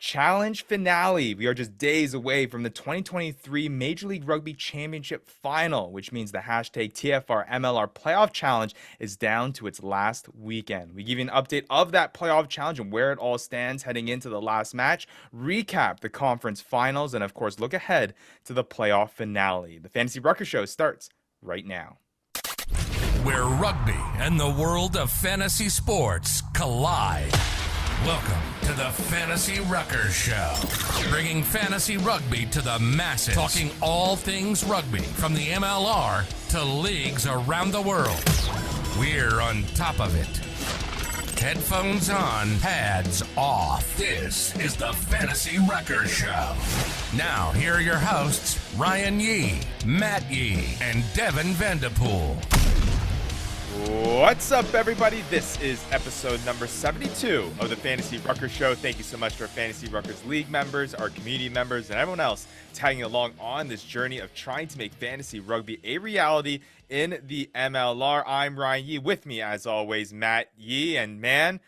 Challenge finale. We are just days away from the 2023 Major League Rugby Championship final, which means the hashtag TFR MLR playoff challenge is down to its last weekend. We give you an update of that playoff challenge and where it all stands heading into the last match, recap the conference finals, and of course, look ahead to the playoff finale. The Fantasy Ruckers Show starts right now. Where rugby and the world of fantasy sports collide. Welcome to the Fantasy Ruckers Show, bringing fantasy rugby to the masses, talking all things rugby from the MLR to leagues around the world. We're on top of it. Headphones on, pads off. This is the Fantasy Ruckers Show. Now, here are your hosts, Ryan Yee, Matt Yee, and Devin Vanderpool. What's up, everybody? This is episode number 72 of the Fantasy Ruckers Show. Thank you so much to our Fantasy Ruckers League members, our community members, and everyone else tagging along on this journey of trying to make fantasy rugby a reality in the MLR. I'm Ryan Yee. With me, as always, Matt Yee. And man,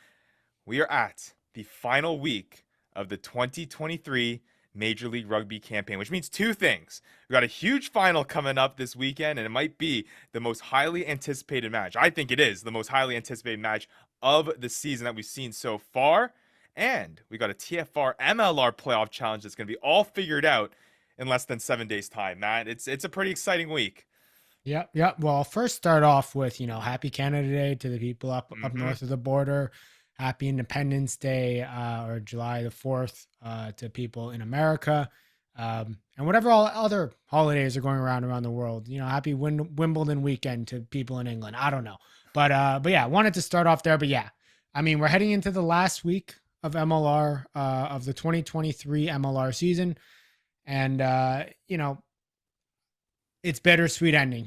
we are at the final week of the 2023 Major League Rugby campaign, which means two things. We got a huge final coming up this weekend, and it might be the most highly anticipated match. I think it is the most highly anticipated match of the season that we've seen so far. And we got a TFR MLR playoff challenge that's going to be all figured out in less than 7 days' time, Matt. It's a pretty exciting week. Yep. Well, I'll first start off with, happy Canada Day to the people up north of the border. Happy Independence Day, or July the 4th, to people in America, and whatever all other holidays are going around the world. Happy Wimbledon weekend to people in England. I don't know, but yeah, I wanted to start off there. But yeah, I mean, we're heading into the last week of MLR, of the 2023 MLR season, and it's bittersweet ending.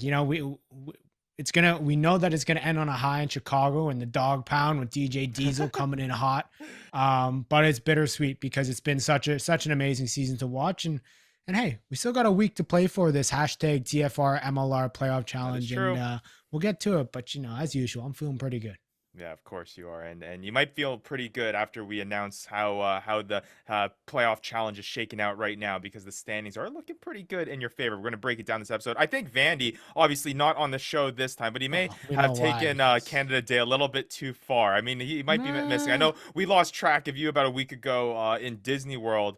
We know that it's gonna end on a high in Chicago in the dog pound with DJ Diesel coming in hot. But it's bittersweet because it's been such an amazing season to watch. And hey, we still got a week to play for this hashtag TFR MLR playoff challenge. And we'll get to it. But as usual, I'm feeling pretty good. Yeah, of course you are, and you might feel pretty good after we announce how the playoff challenge is shaking out right now, because the standings are looking pretty good in your favor. We're going to break it down this episode. I think Vandy, obviously not on the show this time, but he may have taken Canada Day a little bit too far. I mean, he might be missing. I know we lost track of you about a week ago in Disney World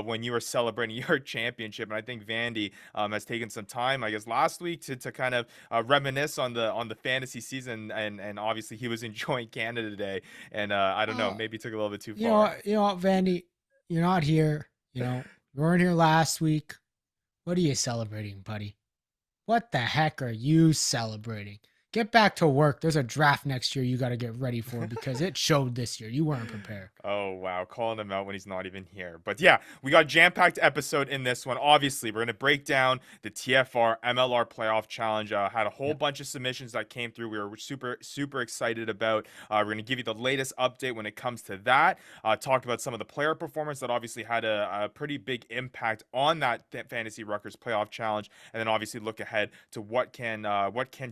when you were celebrating your championship, and I think Vandy has taken some time, I guess, last week to kind of reminisce on the fantasy season, and obviously he was enjoying Canada Day, and I don't know, maybe took a little bit too far. You know what, Vandy, you're not here. You weren't here last week. What are you celebrating, buddy? What the heck are you celebrating? Get back to work. There's a draft next year you got to get ready for, because it showed this year. You weren't prepared. Oh, wow. Calling him out when he's not even here. But yeah, we got a jam-packed episode in this one. Obviously, we're going to break down the TFR MLR playoff challenge. Had a whole bunch of submissions that came through. We were super, super excited about. We're going to give you the latest update when it comes to that. Talk about some of the player performance that obviously had a pretty big impact on that Fantasy Ruckers playoff challenge. And then obviously look ahead to what can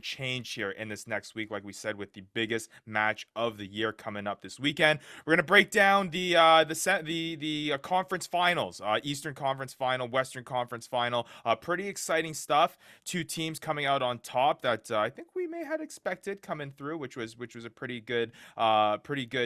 change here in this next week, like we said, with the biggest match of the year coming up this weekend. We're going to break down the conference finals, Eastern Conference final, Western Conference final. Pretty exciting stuff. Two teams coming out on top that I think we may have expected coming through, which was a pretty good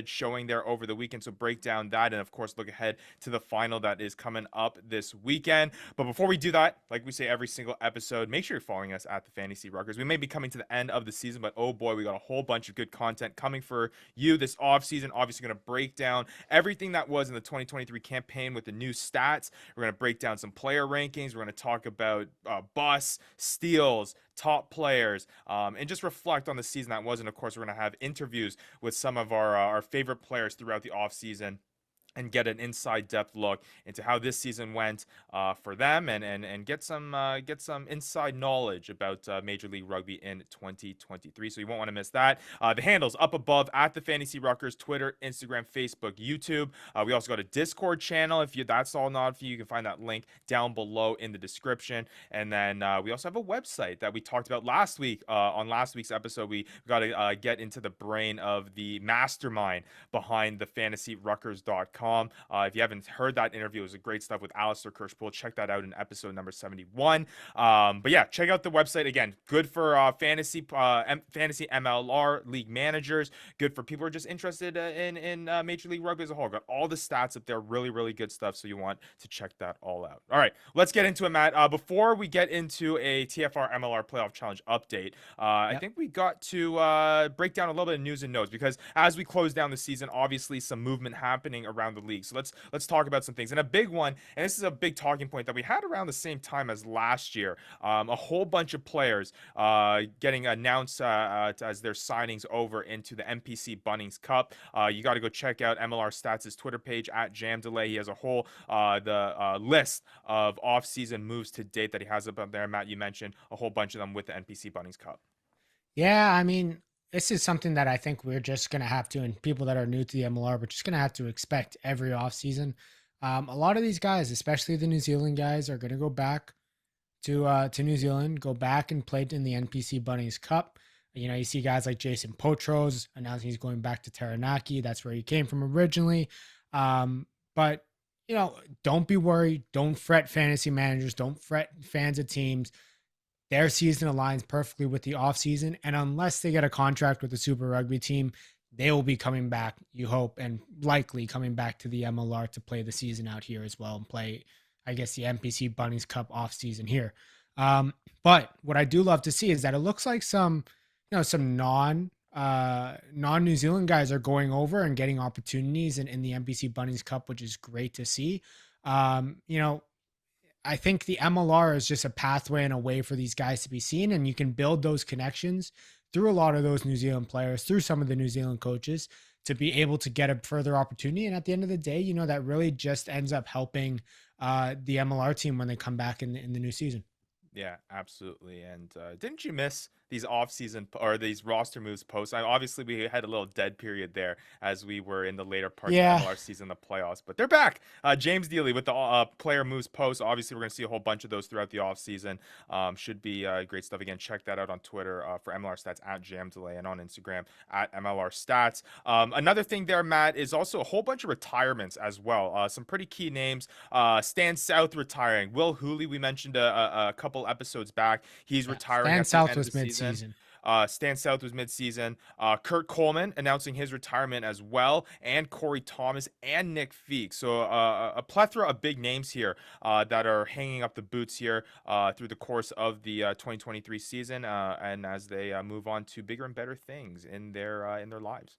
showing there over the weekend. So break down that, and of course look ahead to the final that is coming up this weekend. But before we do that, like we say every single episode, make sure you're following us at the Fantasy Ruckers. We may be coming to the end of the season, but oh boy, we got a whole bunch of good content coming for you this off season. Obviously going to break down everything that was in the 2023 campaign with the new stats. We're going to break down some player rankings. We're going to talk about busts, steals, top players, and just reflect on the season that was. And of course, we're going to have interviews with some of our favorite players throughout the off season, and get an inside depth look into how this season went for them, and get some inside knowledge about Major League Rugby in 2023. So you won't want to miss that. The handles up above at the Fantasy Ruckers: Twitter, Instagram, Facebook, YouTube. We also got a Discord channel. If that's all not for you, you can find that link down below in the description. And then we also have a website that we talked about last week. On last week's episode, we got to get into the brain of the mastermind behind the fantasyruckers.com. MLR.com. If you haven't heard that interview, it was a great stuff with Alistair Kirschpool. Check that out in episode number 71. But yeah, check out the website again. Good for fantasy MLR league managers. Good for people who are just interested in Major League Rugby as a whole. Got all the stats up there. Really, really good stuff. So you want to check that all out. All right, let's get into it, Matt. Before we get into a TFR MLR Playoff Challenge update, I think we got to break down a little bit of news and notes, because as we close down the season, obviously some movement happening around the league. So let's talk about some things. And a big one, and this is a big talking point that we had around the same time as last year, a whole bunch of players getting announced as their signings over into the NPC Bunnings Cup. You got to go check out MLR Stats' Twitter page at Jam Delay. He has a whole list of off-season moves to date that he has up there. Matt, you mentioned a whole bunch of them with the NPC Bunnings Cup. Yeah, I mean, this is something that I think we're just going to have to, and people that are new to the MLR, we're just going to have to expect every offseason. A lot of these guys, especially the New Zealand guys, are going to go back to New Zealand, go back and play in the NPC Bunnies Cup. You know, you see guys like Jason Potros announcing he's going back to Taranaki. That's where he came from originally. But, you know, don't be worried. Don't fret, fantasy managers. Don't fret, fans of teams. Their season aligns perfectly with the offseason. And unless they get a contract with the Super Rugby team, they will be coming back, you hope, and likely coming back to the MLR to play the season out here as well and play, I guess, the NPC Bunnies Cup offseason here. But what I do love to see is that it looks like some non-New Zealand guys are going over and getting opportunities in the NPC Bunnies Cup, which is great to see. You know, I think the MLR is just a pathway and a way for these guys to be seen, and you can build those connections through a lot of those New Zealand players, through some of the New Zealand coaches, to be able to get a further opportunity. And at the end of the day, you know, that really just ends up helping the MLR team when they come back in the new season. Yeah, absolutely. And didn't you miss these off-season or these roster moves posts? Obviously, we had a little dead period there as we were in the later part of the MLR season, the playoffs. But they're back. James Dealey with the player moves posts. Obviously, we're going to see a whole bunch of those throughout the off-season. Should be great stuff. Again, check that out on Twitter for MLR Stats at Jam Delay, and on Instagram at MLR Stats. Another thing there, Matt, is also a whole bunch of retirements as well. Some pretty key names. Stan South retiring. Will Hooley, we mentioned a couple episodes back. He's retiring. Stan South was mid-season. Stan South was mid-season. Kurt Coleman announcing his retirement as well, and Corey Thomas and Nick Feek. So a plethora of big names here that are hanging up the boots here through the course of the 2023 season, and as they move on to bigger and better things in their lives.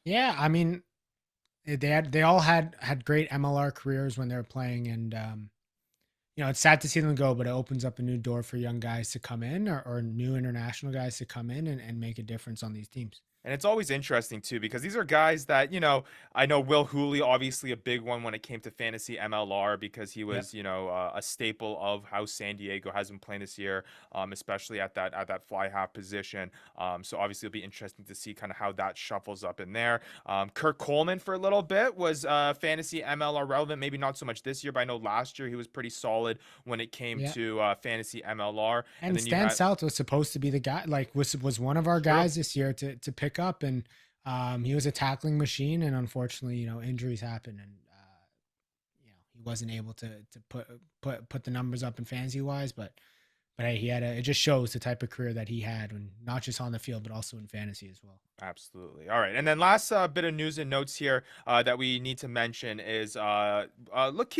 Yeah, I mean, they all had great MLR careers when they were playing, and you know, it's sad to see them go, but it opens up a new door for young guys to come in, or new international guys to come in and make a difference on these teams. And it's always interesting, too, because these are guys that, you know, I know Will Hooley, obviously a big one when it came to fantasy MLR, because he was, you know, a staple of how San Diego has been playing this year, especially at that fly half position. So obviously it'll be interesting to see kind of how that shuffles up in there. Kurt Coleman for a little bit was fantasy MLR relevant, maybe not so much this year, but I know last year he was pretty solid when it came to fantasy MLR. And then Stan South was supposed to be the guy, like was one of our guys this year to pick up, and he was a tackling machine, and unfortunately, you know, injuries happen, and you know, he wasn't able to put the numbers up in fantasy wise, but hey, it just shows the type of career that he had, when not just on the field but also in fantasy as well. Absolutely. All right. And then last bit of news and notes here that we need to mention is keep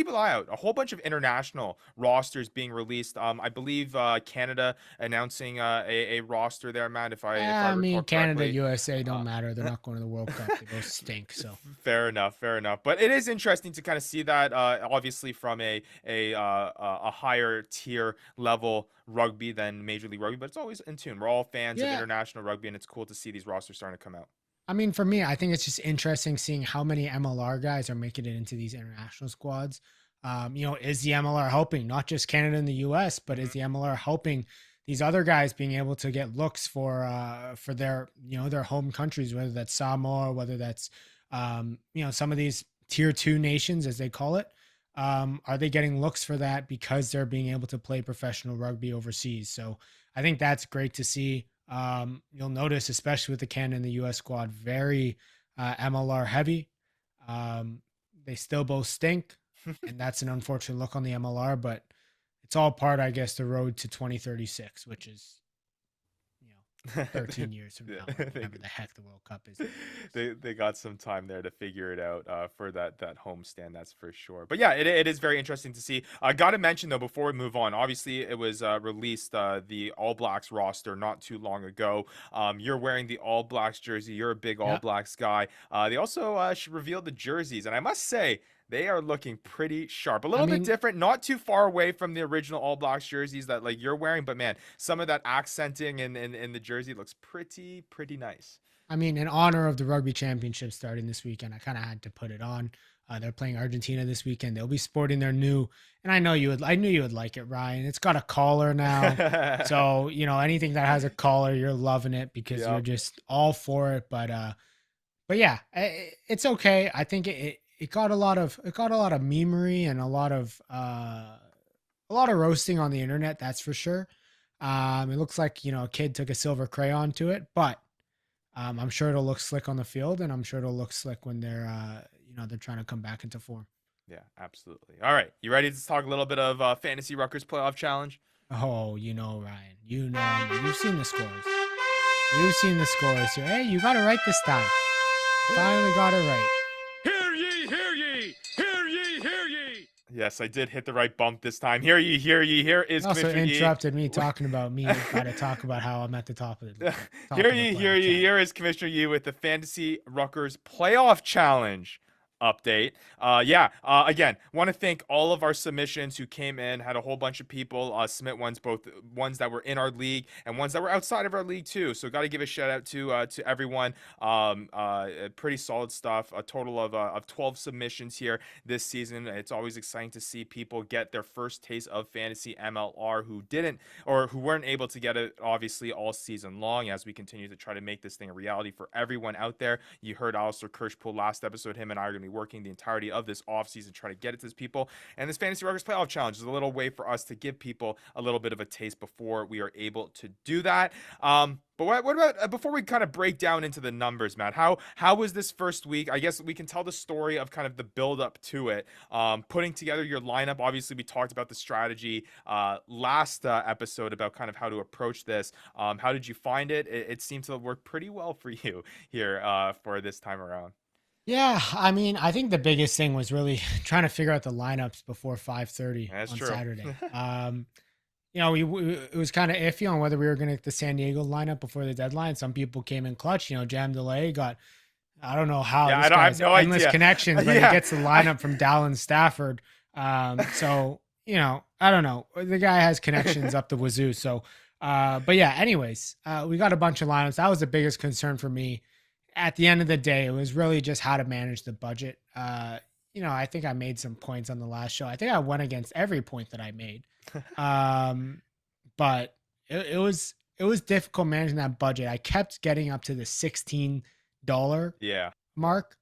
an eye out. A whole bunch of international rosters being released. I believe Canada announcing a roster there, Matt. If I mean, Canada, correctly. USA don't matter. They're not going to the World Cup. They both stink. So fair enough. But it is interesting to kind of see that, obviously from a higher tier level rugby than Major League Rugby, but it's always in tune. We're all fans of international rugby, and it's cool to see these rosters starting to come out. I mean, for me, I think it's just interesting seeing how many MLR guys are making it into these international squads. You know, is the MLR helping not just Canada and the US, but is the MLR helping these other guys being able to get looks for their, you know, their home countries, whether that's Samoa, whether that's you know, some of these tier 2 nations, as they call it. Are they getting looks for that because they're being able to play professional rugby overseas? So I think that's great to see. You'll notice, especially with the Canada and the US squad, very MLR heavy. they still both stink, and that's an unfortunate look on the MLR. But it's all part, I guess, the road to 2036, which is 13 years from now, or whenever the heck the World Cup is. They got some time there to figure it out for that homestand, that's for sure. But yeah, it is very interesting to see. I got to mention though, before we move on, obviously it was released the All Blacks roster not too long ago. You're wearing the All Blacks jersey. You're a big All Blacks guy. They also revealed the jerseys, and I must say, they are looking pretty sharp. A little bit different, not too far away from the original All Blacks jerseys that like you're wearing, but man, some of that accenting in the jersey looks pretty nice. I mean, in honor of the Rugby Championship starting this weekend, I kind of had to put it on. They're playing Argentina this weekend. They'll be sporting their new, and I knew you would like it, Ryan. It's got a collar now. So, anything that has a collar, you're loving it because you're just all for it. But yeah, it's okay. I think it got a lot of memery and a lot of roasting on the internet. That's for sure. It looks like, a kid took a silver crayon to it, but I'm sure it'll look slick on the field, and I'm sure it'll look slick when they're trying to come back into form. Yeah, absolutely. All right. You ready to talk a little bit of Fantasy Ruckers Playoff Challenge? Oh, Ryan, you've seen the scores. You've seen the scores. Hey, you got it right this time. Finally got it right. Hear ye, hear ye, hear ye, hear ye. Yes, I did hit the right bump this time. Hear ye, hear ye. Here is also Commissioner interrupted me talking about me. Got to talk about how I'm at the top of the. Hear ye, hear ye. Here is Commissioner Yi with the Fantasy Ruckers Playoff Challenge update. Again, want to thank all of our submissions who came in. Had a whole bunch of people submit ones, both ones that were in our league and ones that were outside of our league too. So got to give a shout out to everyone. Pretty solid stuff. A total of 12 submissions here this season. It's always exciting to see people get their first taste of fantasy MLR who didn't or who weren't able to get it obviously all season long, as we continue to try to make this thing a reality for everyone out there. You heard Alistair Kirschpool last episode. Him and I are going to be working the entirety of this offseason trying to get it to people. And this Fantasy Ruckers Playoff Challenge is a little way for us to give people a little bit of a taste before we are able to do that. But what about before we kind of break down into the numbers, Matt? How was this first week? I guess we can tell the story of kind of the build up to it. Putting together your lineup. Obviously, we talked about the strategy last episode about kind of how to approach this. How did you find it? It seemed to work pretty well for you here for this time around. Yeah, I mean, I think the biggest thing was really trying to figure out the lineups before 5:30 on Saturday. It was kind of iffy on whether we were going to get the San Diego lineup before the deadline. Some people came in clutch. Jam Delay got, I don't know how. Yeah, this I have no endless idea. connections, but he gets the lineup from Dallin Stafford. So I don't know. The guy has connections up the wazoo. So, but yeah. Anyways, we got a bunch of lineups. That was the biggest concern for me. At the end of the day, it was really just how to manage the budget. I think I made some points on the last show. I think I went against every point that I made. But it was difficult managing that budget. I kept getting up to the $16 mark,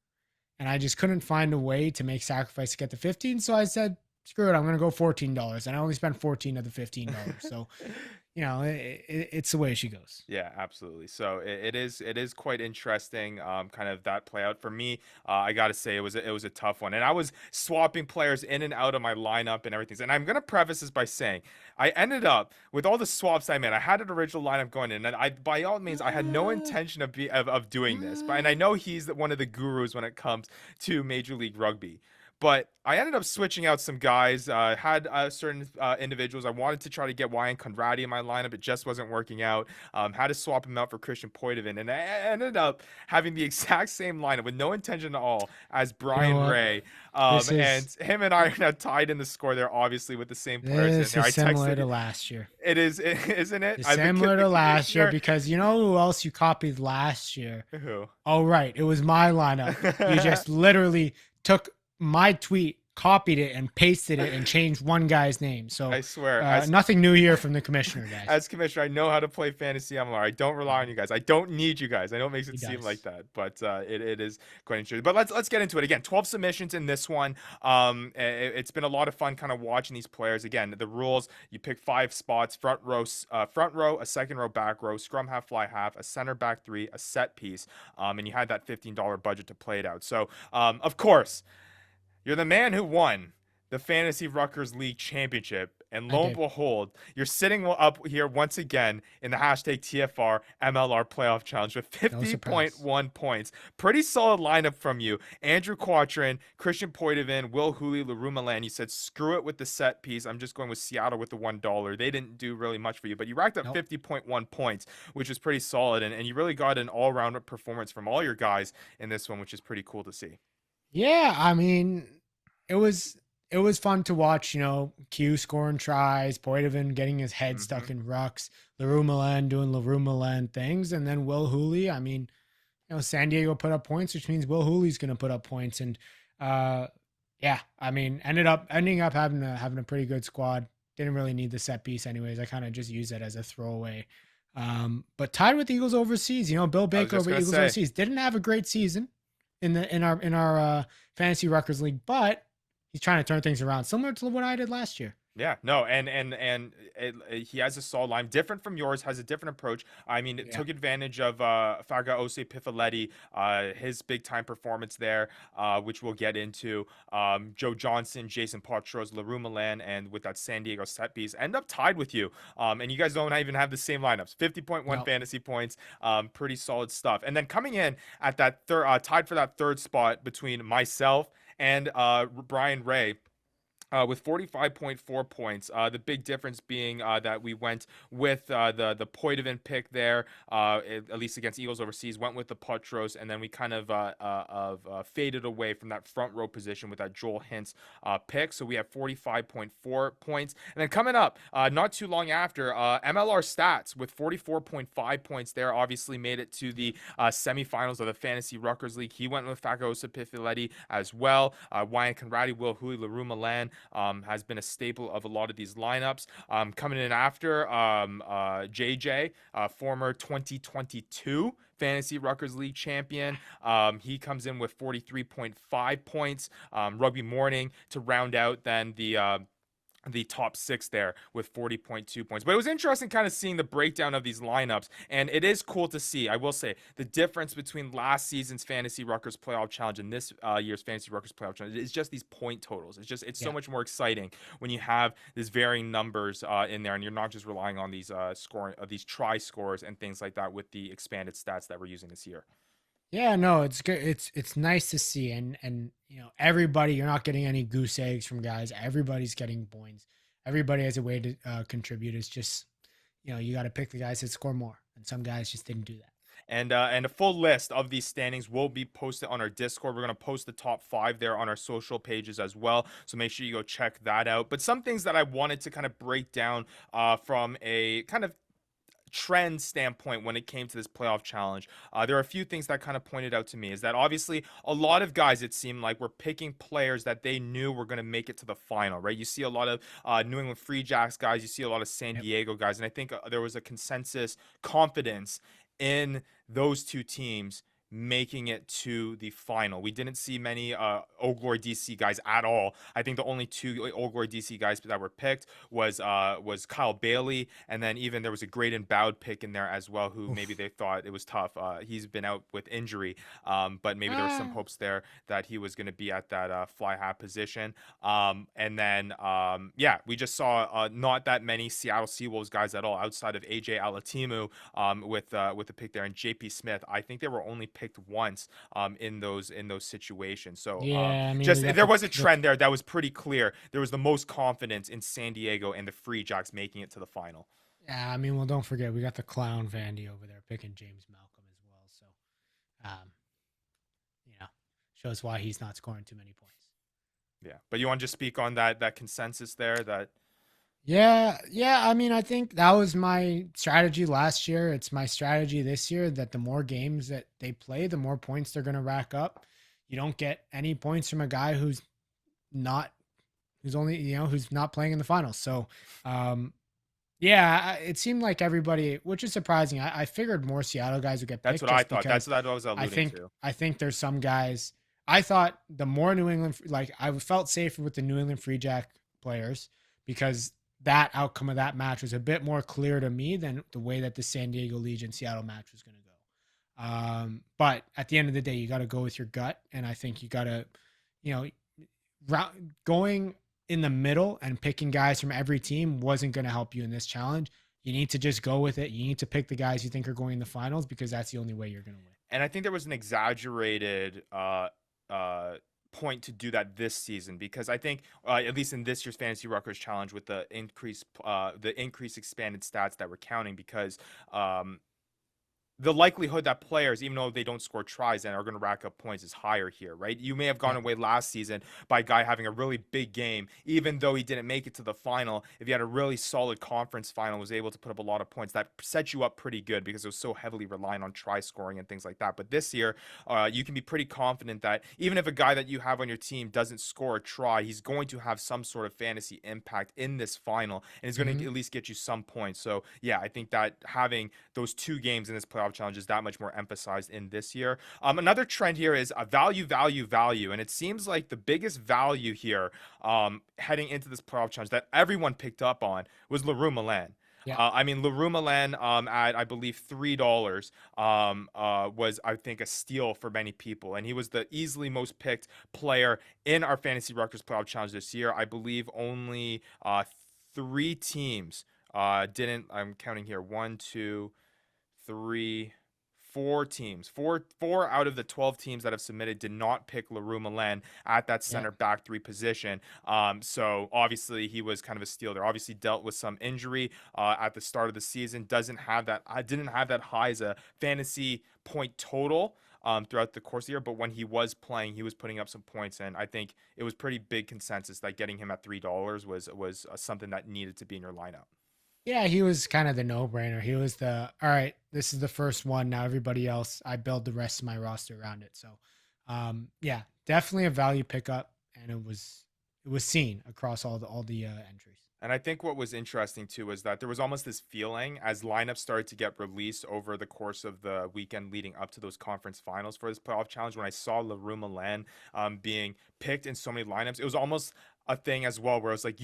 and I just couldn't find a way to make sacrifice to get the 15. So I said, screw it, I'm going to go $14. And I only spent 14 of the $15. So it's the way she goes. Yeah, absolutely. So it is quite interesting, kind of that play out for me. I got to say it was a tough one, and I was swapping players in and out of my lineup and everything. And I'm gonna preface this by saying I ended up with all the swaps I made. I had an original lineup going in, and I by all means I had no intention of doing this. But and I know he's one of the gurus when it comes to Major League Rugby. But I ended up switching out some guys, had certain individuals. I wanted to try to get Ryan Conradi in my lineup. It just wasn't working out. Had to swap him out for Christian Poitevin. And I ended up having the exact same lineup with no intention at all as Brian Ray. And him and I are now tied in the score there, obviously, with the same players in there. It's similar to last year. It is, isn't it? It's similar to last year, because you know who else you copied last year? Who? Oh, right. It was my lineup. You just literally took my tweet, copied it, and pasted it, and changed one guy's name. So I swear, nothing new here from the commissioner, guys. As commissioner, I know how to play fantasy MLR. I don't rely on you guys. I don't need you guys. I know it makes it He seem does. like that, but it is quite interesting. But let's get into it again. 12 submissions in this one. It's been a lot of fun kind of watching these players. Again, the rules: you pick 5 spots: front row, a second row, back row, scrum half, fly half, a center back 3, a set piece, and you had that $15 budget to play it out. So, of course, You're the man who won the Fantasy Ruckers League Championship. And I lo and did. behold, you're sitting up here once again in the hashtag TFR MLR Playoff Challenge with No surprise. 50.1 points. Pretty solid lineup from you. Andrew Quattrin, Christian Poitevin, Will Hooley, LaRue Milan. You said, screw it with the set piece. I'm just going with Seattle with the $1. They didn't do really much for you, but you racked up Nope. 50.1 points, which was pretty solid. And you really got an all-round performance from all your guys in this one, which is pretty cool to see. Yeah, I mean, it was it was fun to watch, Q scoring tries, Poitevin getting his head stuck in rucks, LaRue Milan doing LaRue Milan things, and then Will Hooley. I mean, San Diego put up points, which means Will Hooley's going to put up points, and yeah, I mean, ending up having a pretty good squad. Didn't really need the set piece, anyways. I kind of just used it as a throwaway. But tied with Eagles overseas, Bill Baker over Eagles overseas didn't have a great season in our fantasy Ruckers league, but he's trying to turn things around, similar to what I did last year. Yeah, no, and he has a solid line, different from yours, has a different approach. I mean, it took advantage of Faga Ose Pifaletti, his big time performance there, which we'll get into. Joe Johnson, Jason Potros, LaRue Milan, and with that San Diego set piece, end up tied with you. And you guys don't even have the same lineups. 50.1 fantasy points, pretty solid stuff. And then coming in at that third, tied for that third spot between myself and Brian Ray. With 45.4 points. The big difference being that we went with the Poitevin pick there, at least against Eagles overseas, went with the Potros, and then we kind of faded away from that front row position with that Joel Hintz pick. So we have 45.4 points. And then coming up, not too long after, MLR Stats with 44.5 points there, obviously made it to the semifinals of the Fantasy Ruckers League. He went with Fagosa Pifiletti as well. Wyan Conradi, Will Hooley, LaRue Milan. Has been a staple of a lot of these lineups. Coming in after JJ, former 2022 Fantasy Ruckers League champion. He comes in with 43.5 points. Rugby Morning to round out then the top six there with 40.2 points. But it was interesting kind of seeing the breakdown of these lineups, and it is cool to see, I will say, the difference between last season's Fantasy Ruckers Playoff Challenge and this year's Fantasy Ruckers Playoff Challenge. It's just these point totals. It's so much more exciting when you have these varying numbers in there, and you're not just relying on these these try scores and things like that with the expanded stats that we're using this year. Yeah, no, it's good. It's nice to see, and everybody. You're not getting any goose eggs from guys. Everybody's getting points. Everybody has a way to contribute. It's just you got to pick the guys that score more, and some guys just didn't do that. And a full list of these standings will be posted on our Discord. We're going to post the top 5 there on our social pages as well. So make sure you go check that out. But some things that I wanted to kind of break down from a kind of trend standpoint when it came to this playoff challenge, there are a few things that kind of pointed out to me. Is that obviously a lot of guys, it seemed like, were picking players that they knew were going to make it to the final, right? You see a lot of New England Free Jacks guys, you see a lot of San Diego guys, and I think there was a consensus confidence in those two teams making it to the final. We didn't see many Old Glory DC guys at all. I think the only two Old Glory DC guys that were picked was Kyle Bailey, and then even there was a Graydon Bowd pick in there as well, who maybe they thought it was tough. He's been out with injury, but maybe there was some hopes there that he was going to be at that fly half position. And then we just saw not that many Seattle Seawolves guys at all outside of AJ Alatimu with the pick there, and JP Smith. I think they were only picked once in those situations. So I mean, just there was a trend there that was pretty clear. There was the most confidence in San Diego and the Free Jacks making it to the final. Yeah, I mean, well, don't forget we got the clown Vandy over there picking James Malcolm as well. So, shows why he's not scoring too many points. Yeah, but you want to just speak on that consensus there that. Yeah. I mean, I think that was my strategy last year. It's my strategy this year that the more games that they play, the more points they're going to rack up. You don't get any points from a guy who's not playing in the finals. So, it seemed like everybody, which is surprising. I figured more Seattle guys would get picked. That's what I thought. That's what I was alluding to. I think there's some guys. I thought the more New England, I felt safer with the New England Free Jack players because that outcome of that match was a bit more clear to me than the way that the San Diego Legion Seattle match was going to go. But at the end of the day, you got to go with your gut. And I think you got to, going in the middle and picking guys from every team wasn't going to help you in this challenge. You need to just go with it. You need to pick the guys you think are going in the finals because that's the only way you're going to win. And I think there was an exaggerated point to do that this season, because I think at least in this year's Fantasy Ruckers Challenge, with the increased expanded stats that we're counting, because the likelihood that players, even though they don't score tries and are going to rack up points, is higher here, right? You may have gone away last season by a guy having a really big game, even though he didn't make it to the final. If you had a really solid conference final, was able to put up a lot of points, that set you up pretty good because it was so heavily reliant on try scoring and things like that. But this year, you can be pretty confident that even if a guy that you have on your team doesn't score a try, he's going to have some sort of fantasy impact in this final, and he's going to at least get you some points. So yeah, I think that having those 2 games in this playoff challenge is that much more emphasized in this year. Another trend here is a value, and it seems like the biggest value here heading into this playoff challenge that everyone picked up on was Leroux Milan. Yeah. I mean, Leroux Milan at, I believe, $3 was, I think, a steal for many people. And he was the easily most picked player in our Fantasy Ruckers Playoff Challenge this year. I believe only 3 teams didn't. I'm counting here. 1, 2, 3, 4 teams. Four out of the 12 teams that have submitted did not pick Leroux Milan at that center back 3 position. So obviously he was kind of a steal there. Obviously dealt with some injury at the start of the season. Didn't have that high as a fantasy point total throughout the course of the year, but when he was playing, he was putting up some points, and I think it was pretty big consensus that getting him at $3 was something that needed to be in your lineup. Yeah, he was kind of the no-brainer. He was all right, this is the first one. Now everybody else, I build the rest of my roster around it. So, yeah, definitely a value pickup, and it was seen across all the entries. And I think what was interesting too was that there was almost this feeling as lineups started to get released over the course of the weekend leading up to those conference finals for this playoff challenge. When I saw Leroux Milan being picked in so many lineups, it was almost a thing as well where it's like, if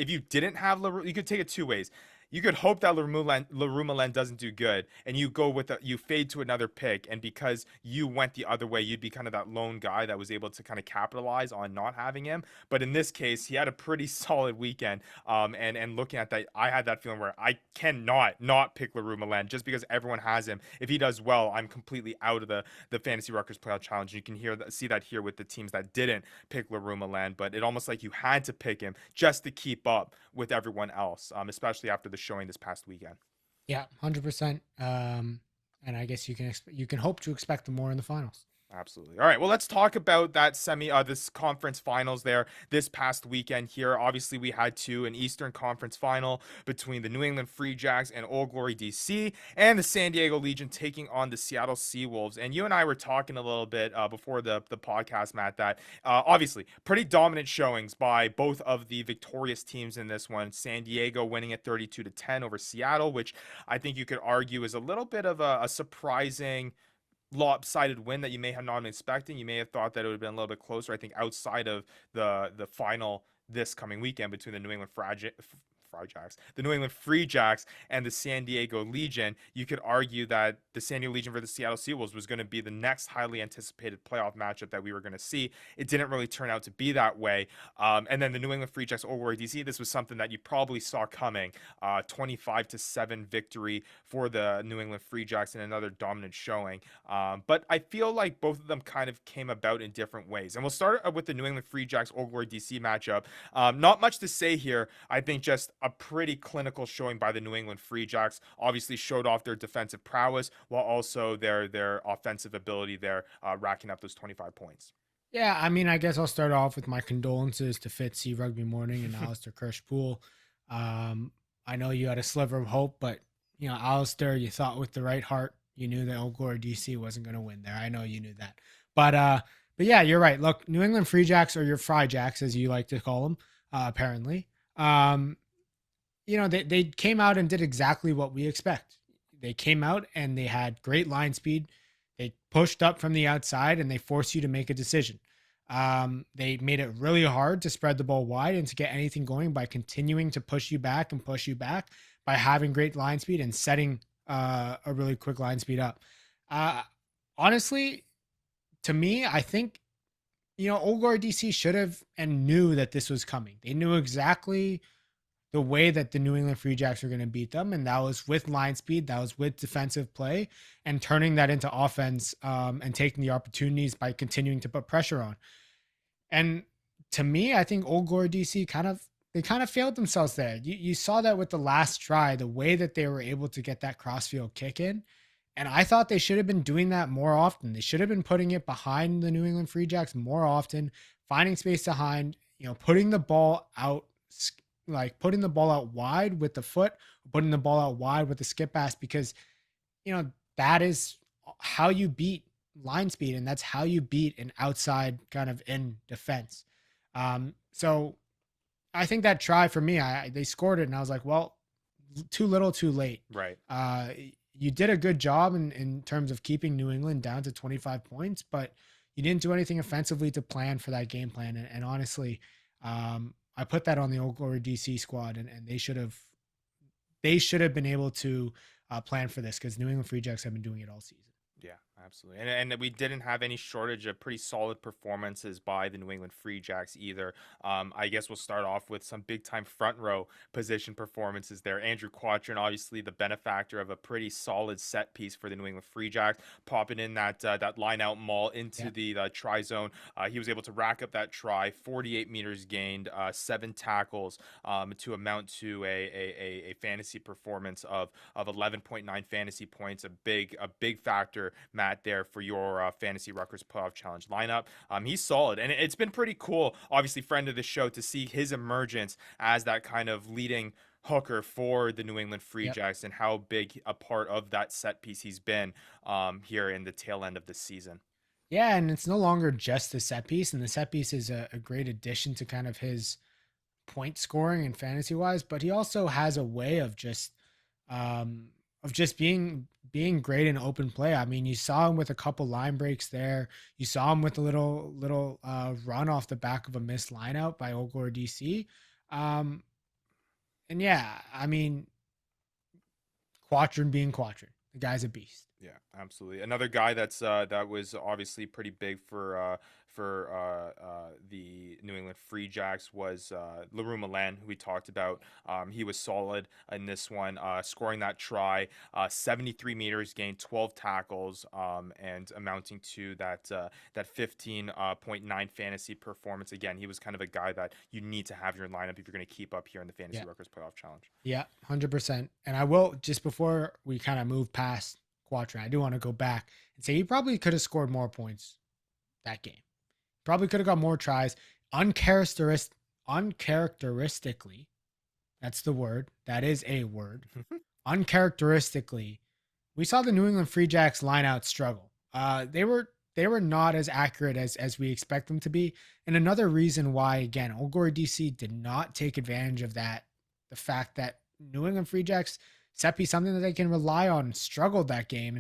you didn't have Leroux, you could take it 2 ways. You could hope that Leroux Milan doesn't do good, and you go with you fade to another pick, and because you went the other way, you'd be kind of that lone guy that was able to kind of capitalize on not having him. But in this case, he had a pretty solid weekend. And looking at that, I had that feeling where I cannot not pick Leroux Milan just because everyone has him. If he does well, I'm completely out of the Fantasy Ruckers Playoff Challenge. You can see that here with the teams that didn't pick Leroux Milan, but it almost like you had to pick him just to keep up with everyone else, especially after the showing this past weekend. Yeah, 100%. And I guess you can hope to expect more in the finals. Absolutely. All right. Well, let's talk about that this conference finals there this past weekend here. Obviously, we had an Eastern Conference final between the New England Free Jacks and Old Glory DC, and the San Diego Legion taking on the Seattle Seawolves. And you and I were talking a little bit before the podcast, Matt, that obviously pretty dominant showings by both of the victorious teams in this one. San Diego winning at 32-10 over Seattle, which I think you could argue is a little bit of a surprising lopsided win that you may have not been expecting. You may have thought that it would have been a little bit closer. I think outside of the final this coming weekend between the New England the New England Free Jacks and the San Diego Legion, you could argue that the San Diego Legion versus the Seattle Seawolves was going to be the next highly anticipated playoff matchup that we were going to see. It didn't really turn out to be that way. And then the New England Free Jacks Old Glory DC, this was something that you probably saw coming. 25-7 victory for the New England Free Jacks in another dominant showing. But I feel like both of them kind of came about in different ways. And we'll start with the New England Free Jacks Old Glory DC matchup. Not much to say here. I think just a pretty clinical showing by the New England Free Jacks. Obviously showed off their defensive prowess while also their offensive ability there, racking up those 25 points. Yeah, I mean, I guess I'll start off with my condolences to Fitzy Rugby Morning and Alistair Kirschpool. I know you had a sliver of hope, but Alistair, you thought with the right heart, you knew that Old Glory DC wasn't going to win there. I know you knew that, but yeah, you're right. Look, New England Free Jacks, or your Fry Jacks, as you like to call them, apparently. They came out and did exactly what we expect. They came out and they had great line speed. They pushed up from the outside and they forced you to make a decision. They made it really hard to spread the ball wide and to get anything going by continuing to push you back by having great line speed and setting a really quick line speed up. Honestly, to me, I think Old Glory DC should have and knew that this was coming. They knew exactly the way that the New England Free Jacks were going to beat them, and that was with line speed, that was with defensive play, and turning that into offense, and taking the opportunities by continuing to put pressure on. And to me, I think Old Glory DC kind of failed themselves there. You saw that with the last try, the way that they were able to get that crossfield kick in. And I thought they should have been doing that more often. They should have been putting it behind the New England Free Jacks more often, finding space behind, putting the ball out, like putting the ball out wide with the foot, putting the ball out wide with the skip pass, because, that is how you beat line speed. And that's how you beat an outside kind of in defense. So I think that try for me, they scored it and I was like, well, too little, too late. Right. You did a good job in terms of keeping New England down to 25 points, but you didn't do anything offensively to plan for that game plan. And honestly, I put that on the Old Glory DC squad, and they should have been able to plan for this, because New England Free Jacks have been doing it all season. Yeah, absolutely. And we didn't have any shortage of pretty solid performances by the New England Free Jacks either. I guess we'll start off with some big time front row position performances there. Andrew Quattrin, obviously the benefactor of a pretty solid set piece for the New England Free Jacks, popping in that line out maul into the try zone. He was able to rack up that try, 48 meters gained, 7 tackles, to amount to a fantasy performance of 11.9 fantasy points. A big factor, Matt, there for your Fantasy Ruckers Playoff Challenge lineup. He's solid, and it's been pretty cool, obviously friend of the show, to see his emergence as that kind of leading hooker for the New England Free Jacks, and how big a part of that set piece he's been here in the tail end of the season. Yeah, and it's no longer just the set piece, and the set piece is a great addition to kind of his point scoring and fantasy wise, but he also has a way of just being great in open play. I mean, you saw him with a couple line breaks there. You saw him with a little run off the back of a missed line out by Old Glory DC. And yeah, I mean, Quattrin being Quattrin, the guy's a beast. Yeah, absolutely. Another guy that was obviously pretty big for the New England Free Jacks was LaRue Milan, who we talked about. He was solid in this one, scoring that try, 73 meters gained, 12 tackles, and amounting to that 15.9 fantasy performance. Again, he was kind of a guy that you need to have in your lineup if you're going to keep up here in the Fantasy Ruckers Playoff Challenge. Yeah, 100%. And I will, just before we kind of move past Quattrin, I do want to go back and say he probably could have scored more points that game. Probably could have got more tries. Uncharacteristically, that's the word. That is a word. Uncharacteristically, we saw the New England Free Jacks line out struggle. They were not as accurate as we expect them to be. And another reason why, again, Old Glory DC did not take advantage of that, the fact that New England Free Jacks set piece, something that they can rely on, struggled that game.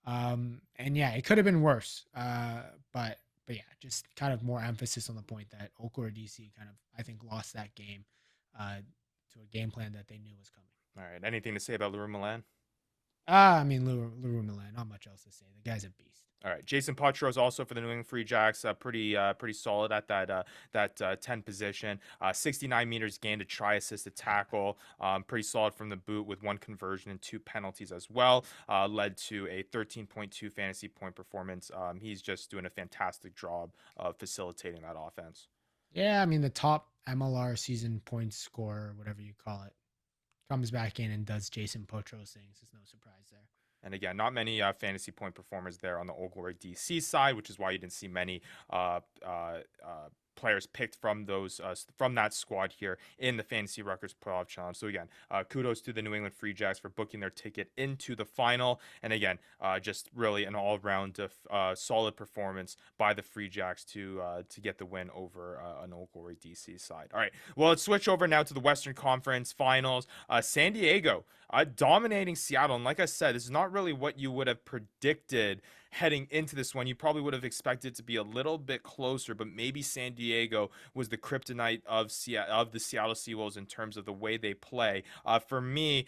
And yeah, it could have been worse. But yeah, just kind of more emphasis on the point that Old Glory DC kind of, I think, lost that game to a game plan that they knew was coming. All right. Anything to say about LaRue Milan? I mean, LaRue Milan, not much else to say. The guy's a beast. All right, Jason Potros also for the New England Free Jacks, pretty solid at that 10 position. 69 meters gained, a try, assist, a tackle. Pretty solid from the boot with 1 conversion and 2 penalties as well. Led to a 13.2 fantasy point performance. He's just doing a fantastic job of facilitating that offense. Yeah, I mean, the top MLR season points scorer, whatever you call it, comes back in and does Jason Potros things. There's no surprise there. And again, not many fantasy point performers there on the Old Glory DC side, which is why you didn't see many players picked from those from that squad here in the Fantasy Ruckers Playoff Challenge. So again, kudos to the New England Free Jacks for booking their ticket into the final. And again, just really an all-round solid performance by the Free Jacks to get the win over an Old Glory DC side. All right, well, let's switch over now to the Western Conference Finals. San Diego dominating Seattle, and like I said, this is not really what you would have predicted heading into this one, you probably would have expected it to be a little bit closer, but maybe San Diego was the kryptonite of the Seattle Seawolves in terms of the way they play. For me,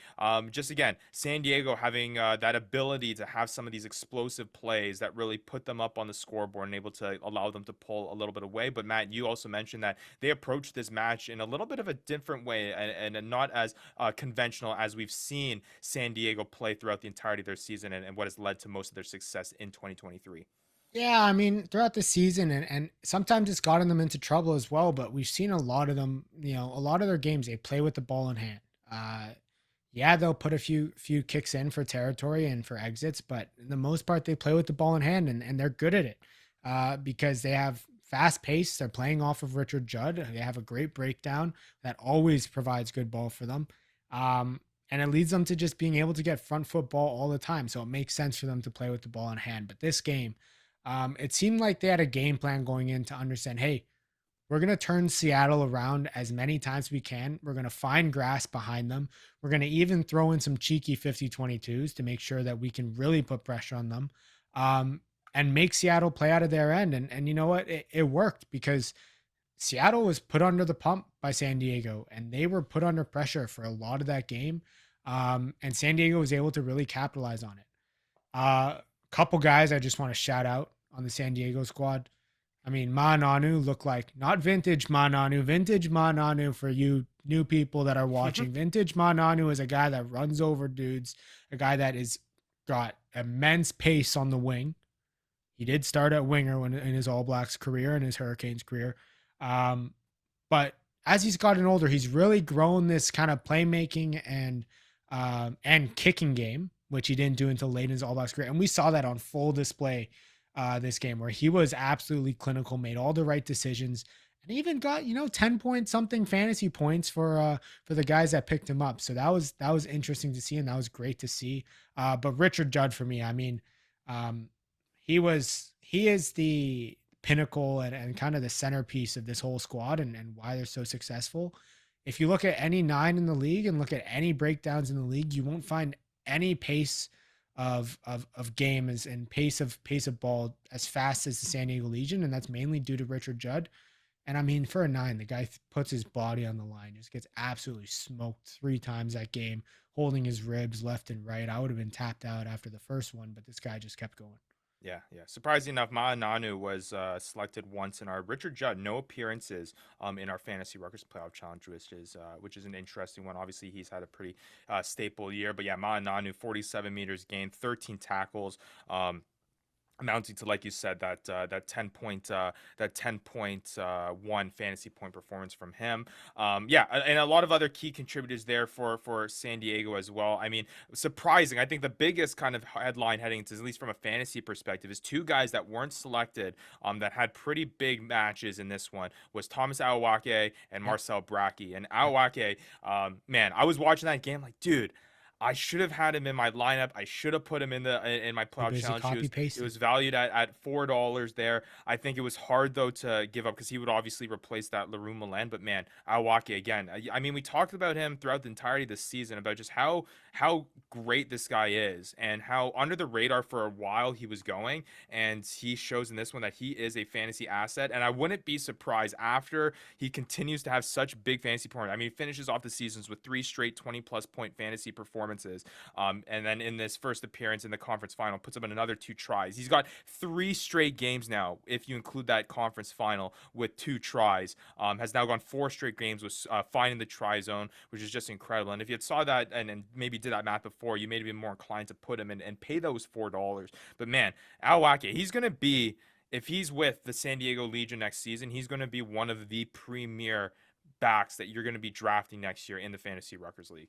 just again, San Diego having that ability to have some of these explosive plays that really put them up on the scoreboard and able to allow them to pull a little bit away. But Matt, you also mentioned that they approached this match in a little bit of a different way and not as conventional as we've seen San Diego play throughout the entirety of their season and what has led to most of their success in 2023. Yeah, I mean, throughout the season, and sometimes it's gotten them into trouble as well, but we've seen a lot of them, a lot of their games, they play with the ball in hand. Yeah, they'll put a few kicks in for territory and for exits, but in the most part, they play with the ball in hand, and they're good at it because they have fast pace. They're playing off of Richard Judd. They have a great breakdown that always provides good ball for them. And it leads them to just being able to get front foot ball all the time. So it makes sense for them to play with the ball in hand. But this game, it seemed like they had a game plan going in to understand, hey, we're going to turn Seattle around as many times as we can. We're going to find grass behind them. We're going to even throw in some cheeky 50-22s to make sure that we can really put pressure on them and make Seattle play out of their end. And you know what? It worked because Seattle was put under the pump by San Diego, and they were put under pressure for a lot of that game. And San Diego was able to really capitalize on it. Couple guys I just want to shout out on the San Diego squad. I mean, Ma'ananu looked like not vintage Ma'ananu, vintage Ma'ananu for you new people that are watching. Vintage Ma'ananu is a guy that runs over dudes, a guy that is got immense pace on the wing. He did start at winger in his All Blacks career and his Hurricanes career. But as he's gotten older, he's really grown this kind of playmaking and kicking game, which he didn't do until late in his All Blacks career. And we saw that on full display this game where he was absolutely clinical, made all the right decisions, and even got 10 point something fantasy points for the guys that picked him up. So that was interesting to see, and that was great to see. But Richard Judd for me, I mean, he is the pinnacle and kind of the centerpiece of this whole squad and why they're so successful. If you look at any 9 in the league and look at any breakdowns in the league, you won't find any pace of game and pace of ball as fast as the San Diego Legion, and that's mainly due to Richard Judd. And I mean, for a 9, the guy puts his body on the line, just gets absolutely smoked 3 times that game, holding his ribs left and right. I would have been tapped out after the first one, but this guy just kept going. Yeah. Surprisingly enough, Ma'ananu was selected once in our Richard Judd, no appearances in our Fantasy Ruckers Playoff Challenge, which is an interesting one. Obviously, he's had a pretty staple year, but yeah, Ma'ananu, 47 meters gained, 13 tackles. Amounting to, like you said, that 10.1 fantasy point performance from him. And a lot of other key contributors there for San Diego as well. I mean, surprising. I think the biggest kind of headline heading into, at least from a fantasy perspective, is 2 guys that weren't selected that had pretty big matches in this one was Thomas Awake and Marcel Bracchi. And Awake, man, I was watching that game like, dude, I should have had him in my lineup. I should have put him in my playoff challenge. It was valued at $4 there. I think it was hard though to give up because he would obviously replace that Leroux Milan. But man, Awake again. I mean, we talked about him throughout the entirety of the season about just how great this guy is and how under the radar for a while he was going. And he shows in this one that he is a fantasy asset. And I wouldn't be surprised after he continues to have such big fantasy performance. I mean, he finishes off the seasons with 3 straight 20+ point fantasy performances. And then in this first appearance in the conference final, puts up in another 2 tries. He's got 3 straight games now, if you include that conference final, with 2 tries. Has now gone 4 straight games with finding the try zone, which is just incredible. And if you had saw that and maybe did that math before, you may have been more inclined to put him and pay those $4. But man, Awake, he's going to be, if he's with the San Diego Legion next season, he's going to be one of the premier backs that you're going to be drafting next year in the Fantasy Ruckers League.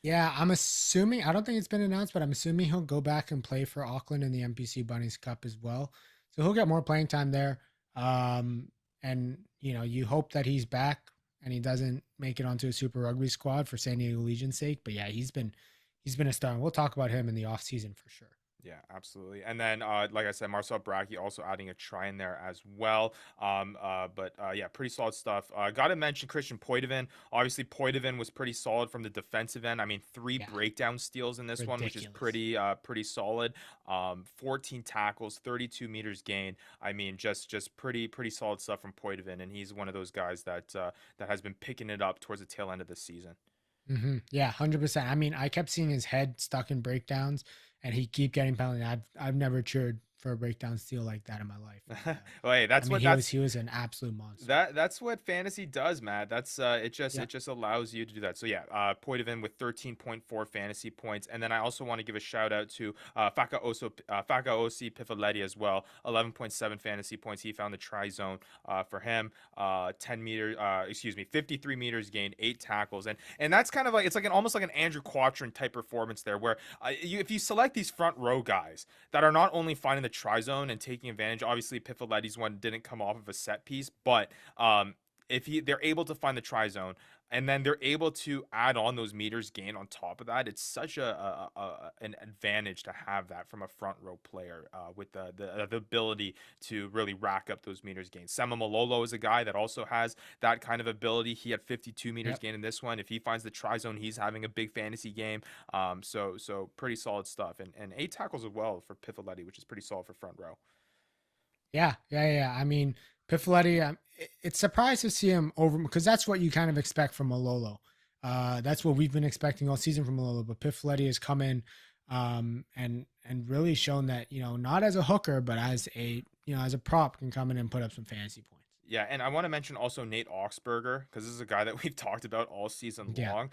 Yeah, I'm assuming, I don't think it's been announced, but I'm assuming he'll go back and play for Auckland in the MPC Bunnies Cup as well. So he'll get more playing time there. And, you hope that he's back and he doesn't make it onto a Super Rugby squad for San Diego Legion's sake. But yeah, he's been a star. And we'll talk about him in the offseason for sure. Yeah, absolutely. And then, like I said, Marcel Bracchi also adding a try in there as well. Yeah, pretty solid stuff. Got to mention Christian Poitevin. Obviously, Poitevin was pretty solid from the defensive end. I mean, 3 Yeah, breakdown steals in this one, which is ridiculous. pretty solid. 14 tackles, 32 meters gained. I mean, just pretty solid stuff from Poitevin, and he's one of those guys that has been picking it up towards the tail end of the season. Yeah, 100%. I mean, I kept seeing his head stuck in breakdowns, and he keep getting penalty. I've never cheered for a breakdown steal like that in my life. Well, hey, I mean, he was an absolute monster. that's what fantasy does, Matt. That's Yeah, it just allows you to do that. So yeah, Poitevin with 13.4 fantasy points, and then I also want to give a shout out to Fakaosi Pifaletti as well. 11.7 fantasy points. He found the try zone for him. 53 meters gained, 8 tackles, and that's kind of like it's like almost like an Andrew Quattrin type performance there, where if you select these front row guys that are not only finding the try zone and taking advantage. Obviously, Pifaletti's one didn't come off of a set piece, but if they're able to find the try zone and then they're able to add on those meters gained on top of that, it's such an advantage to have that from a front row player with the ability to really rack up those meters gained. Sema Malolo is a guy that also has that kind of ability. He had 52 meters yep. gained in this one. If he finds the try zone, he's having a big fantasy game. So pretty solid stuff, and 8 tackles as well for Pifaletti, which is pretty solid for front row. Yeah. I mean, Pifaletti, it's surprised to see him over because that's what you kind of expect from Malolo. That's what we've been expecting all season from Malolo. But Pifaletti has come in and really shown that, not as a hooker, but as as a prop can come in and put up some fantasy points. Yeah, and I want to mention also Nate Oxberger because this is a guy that we've talked about all season Yeah. long.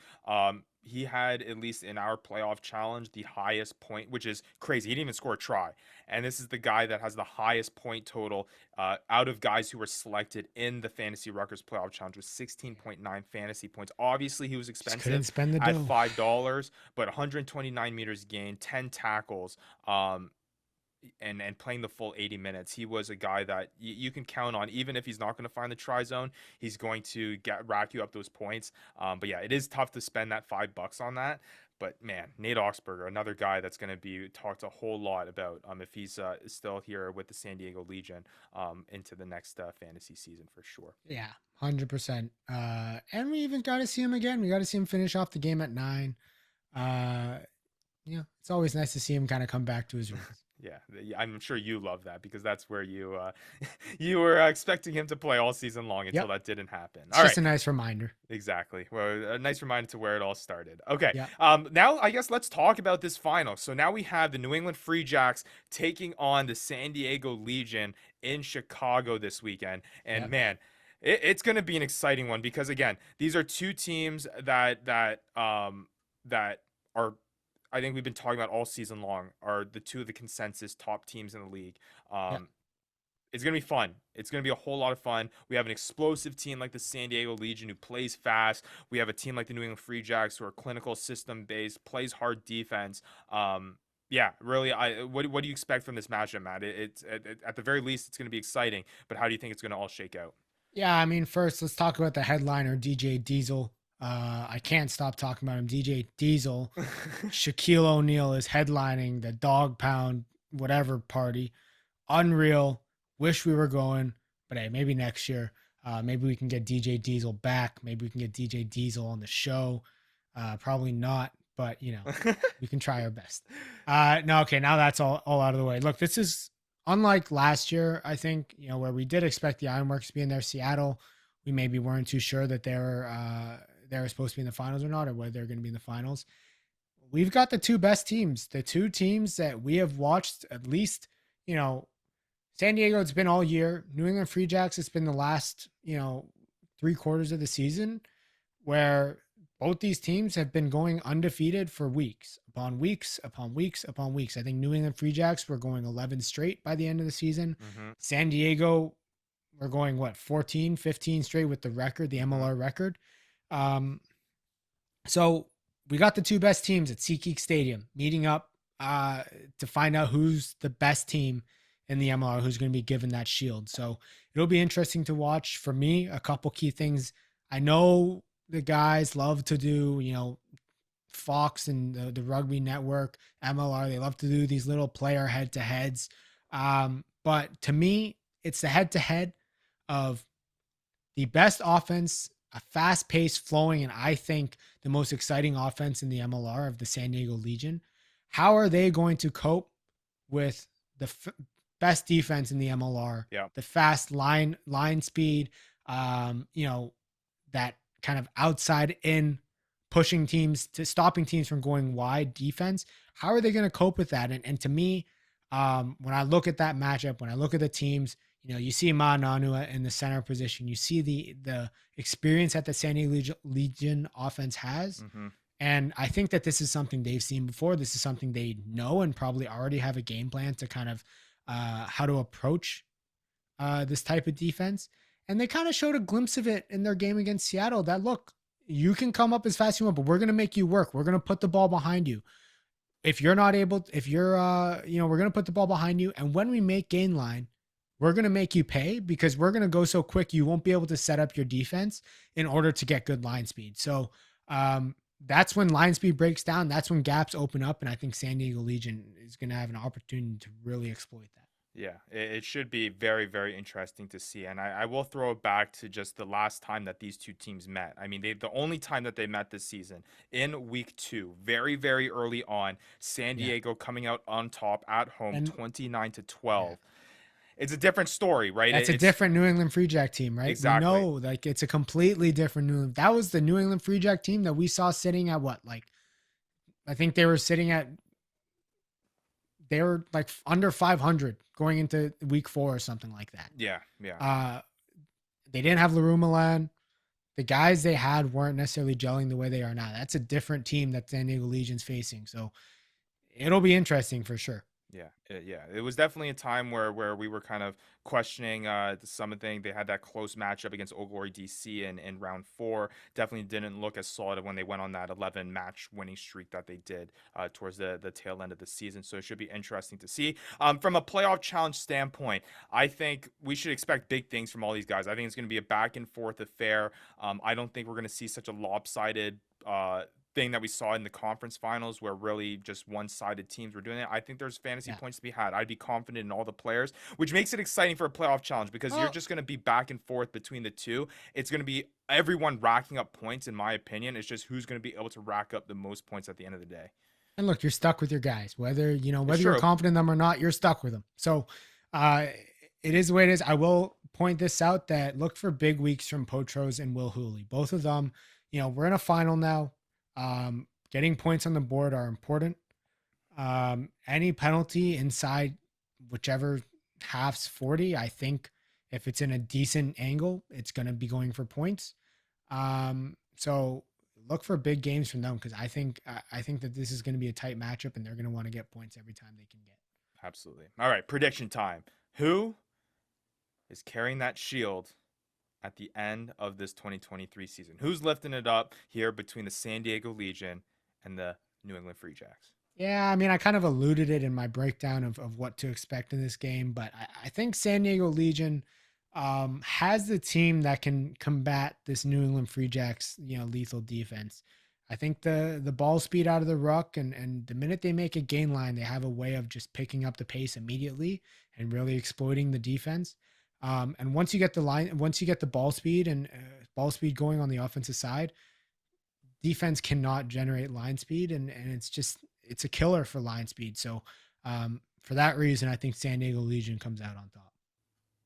He had, at least in our playoff challenge, the highest point, which is crazy. He didn't even score a try. And this is the guy that has the highest point total out of guys who were selected in the Fantasy Ruckers playoff challenge with 16.9 fantasy points. Obviously, he was Just couldn't expensive spend the at dough. $5, but 129 meters gained, 10 tackles. And playing the full 80 minutes. He was a guy that you can count on, even if he's not going to find the try zone, he's going to rack you up those points. But yeah, it is tough to spend that $5 on that. But man, Nate Oxberger, another guy that's going to be talked a whole lot about if he's still here with the San Diego Legion into the next fantasy season for sure. Yeah, 100%. And we even got to see him again. We got to see him finish off the game at 9. It's always nice to see him kind of come back to his roots. Yeah, I'm sure you love that because that's where you you were expecting him to play all season long until that didn't happen. It's just a nice reminder. Exactly. Well, a nice reminder to where it all started. Okay. Yeah. Now I guess let's talk about this final. So now we have the New England Free Jacks taking on the San Diego Legion in Chicago this weekend. And man, it's going to be an exciting one because again, these are two teams that are, I think we've been talking about all season long, are the two of the consensus top teams in the league. It's going to be fun. It's going to be a whole lot of fun. We have an explosive team like the San Diego Legion who plays fast. We have a team like the New England Free Jacks who are clinical, system-based, plays hard defense. Yeah, really, what do you expect from this matchup, Matt? It's at the very least, it's going to be exciting, but how do you think it's going to all shake out? Yeah, I mean, first, let's talk about the headliner, DJ Diesel. I can't stop talking about him. DJ Diesel. Shaquille O'Neal is headlining the Dog Pound whatever party. Unreal. Wish we were going, but hey, maybe next year. Maybe we can get DJ Diesel back. Maybe we can get DJ Diesel on the show. Probably not, but we can try our best. No, okay, now that's all out of the way. Look, this is unlike last year, I think, where we did expect the Ironworks to be in there. Seattle, we maybe weren't too sure that they were supposed to be in the finals or not, or whether they're going to be in the finals. We've got the two best teams, the two teams that we have watched at least, San Diego, it's been all year. New England Free Jacks, it's been the last, 3 quarters of the season where both these teams have been going undefeated for weeks upon weeks upon weeks upon weeks. I think New England Free Jacks were going 11 straight by the end of the season. Mm-hmm. San Diego, we're going 14, 15 straight with the record, the MLR record. So we got the two best teams at SeatGeek Stadium meeting up to find out who's the best team in the MLR, who's going to be given that shield. So it'll be interesting to watch. For me, a couple key things. I know the guys love to do, Fox and the Rugby Network, MLR, they love to do these little player head-to-heads. But to me, it's the head-to-head of the best offense, a fast-paced, flowing, and I think the most exciting offense in the MLR of the San Diego Legion. How are they going to cope with the best defense in the MLR? Yeah. The fast line speed, that kind of outside in pushing teams to stopping teams from going wide defense. How are they going to cope with that? And to me, when I look at that matchup, when I look at the teams, you see Ma Nanua in the center position. You see the experience that the San Diego Legion offense has. Mm-hmm. And I think that this is something they've seen before. This is something they know and probably already have a game plan to kind of how to approach this type of defense. And they kind of showed a glimpse of it in their game against Seattle that, look, you can come up as fast as you want, but we're going to make you work. We're going to put the ball behind you. If you're not able, we're going to put the ball behind you. And when we make gain line, we're going to make you pay because we're going to go so quick, you won't be able to set up your defense in order to get good line speed. So that's when line speed breaks down. That's when gaps open up. And I think San Diego Legion is going to have an opportunity to really exploit that. Yeah, it should be very, very interesting to see. And I will throw it back to just the last time that these two teams met. I mean, the only time that they met this season in week 2, very, very early on, San Diego coming out on top at home, 29-12. Yeah. It's a different story, right? That's a different New England Free Jack team, right? Exactly. We know, like, it's a completely different New England. That was the New England Free Jack team that we saw sitting at what? Like, I think they were sitting at, they were like under 500 going into week 4 or something like that. Yeah. They didn't have LaRue Milan. The guys they had weren't necessarily gelling the way they are now. That's a different team that San Diego Legion's facing. So it'll be interesting for sure. Yeah. It was definitely a time where we were kind of questioning something. They had that close matchup against Old Glory DC in round 4. Definitely didn't look as solid when they went on that 11 match winning streak that they did towards the tail end of the season. So it should be interesting to see. From a playoff challenge standpoint, I think we should expect big things from all these guys. I think it's going to be a back and forth affair. I don't think we're going to see such a lopsided thing that we saw in the conference finals where really just one-sided teams were doing it. I think there's fantasy points to be had. I'd be confident in all the players, which makes it exciting for a playoff challenge because you're just going to be back and forth between the two. It's going to be everyone racking up points, in my opinion. It's just who's going to be able to rack up the most points at the end of the day. And look, you're stuck with your guys, whether you're confident in them or not, you're stuck with them. So it is the way it is. I will point this out that look for big weeks from Potros and Will Hooley. Both of them, we're in a final now. Getting points on the board are important. Any penalty inside whichever half's 40, I think if it's in a decent angle, it's going to be going for points. So look for big games from them because I think that this is going to be a tight matchup and they're going to want to get points every time they can get. Absolutely. All right, prediction time. Who is carrying that shield at the end of this 2023 season? Who's lifting it up here between the San Diego Legion and the New England Free Jacks? Yeah, I mean, I kind of alluded it in my breakdown of what to expect in this game, but I think San Diego Legion has the team that can combat this New England Free Jacks, lethal defense. I think the ball speed out of the ruck and the minute they make a gain line, they have a way of just picking up the pace immediately and really exploiting the defense. And once you get the ball speed and ball speed going on the offensive side, defense cannot generate line speed. And it's a killer for line speed. So for that reason, I think San Diego Legion comes out on top.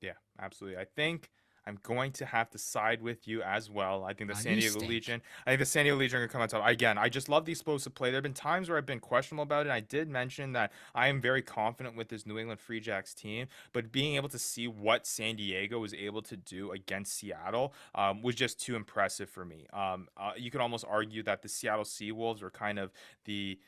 Yeah, absolutely. I think I'm going to have to side with you as well. I think the San Diego Legion are going to come out top. Again, I just love the explosive play. There have been times where I've been questionable about it. I did mention that I am very confident with this New England Free Jacks team, but being able to see what San Diego was able to do against Seattle was just too impressive for me. You could almost argue that the Seattle Seawolves are kind of the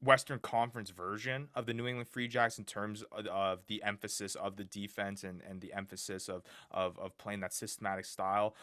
Western Conference version of the New England Free Jacks in terms of the emphasis of the defense and the emphasis of playing that systematic style.